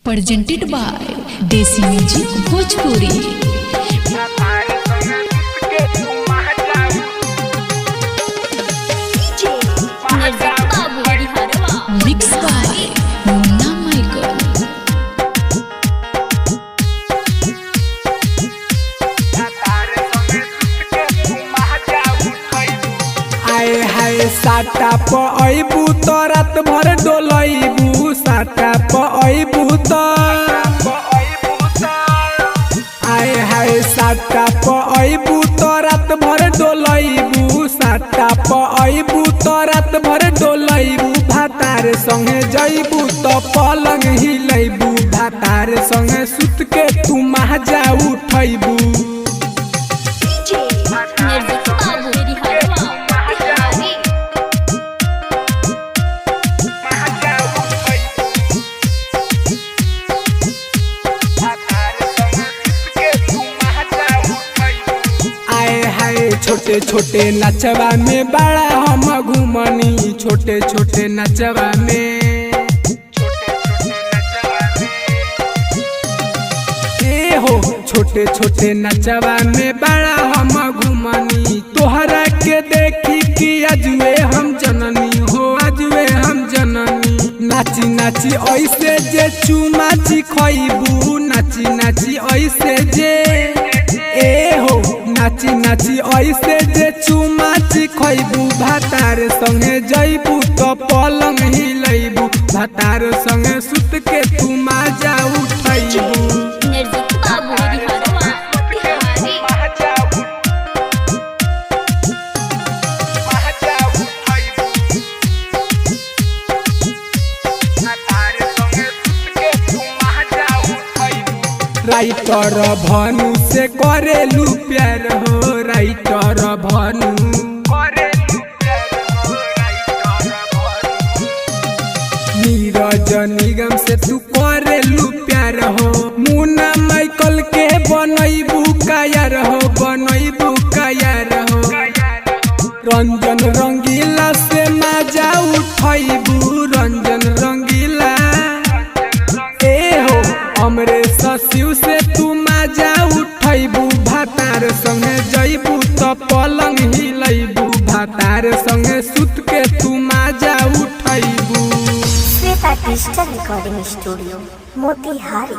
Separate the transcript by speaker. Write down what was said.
Speaker 1: presented by Desi Music Bhojpuri। Mixed by Munna Michael।
Speaker 2: आए हाय साटा पईबू तो रात भर डोलईबू साटा पईबू तो आए हाय साटा पईबू तो रात भर डोलईबू साटा पईबू तो रात भर डोलईबू भातार संगे जईबू तो पलंग हिलईबू भातार संगे सुत के तू महजा उठईबू। छोटे छोटे नचवा में बड़ा हम घूमनी छोटे छोटे नचवा में ए हो छोटे छोटे नचवा में बड़ा हम घूमनी तोहरा के देखी कि अजुए हम जननी हो अजुए हम जननी नाची नाची ऐसे जे चुमा खइबू नाची नाची ऐसे जे ए हो नाची नाची ऐसे जे चुमा खइबू भातार संगे जइबू तो पलंग हिलइबू भातार संगे सुत के तू माजा उठइबू। राइटर भानु से करेलू प्यार हो राइटर भानु नीरज निगम से तू करेलू प्यार हो मुन्ना माइकल के बनैबू कायर हो बनैबू कायर हो रंजन रंगीला से मजा उठैबू रंजन रंगीला ए हो अमरेश शिव से तू मजा उठैबू भातार संगे जइबू तो पलंग हिलइबू भातार संगे सुत के तू मजा उठैबू।
Speaker 3: Shweta digital recording studio Motihari.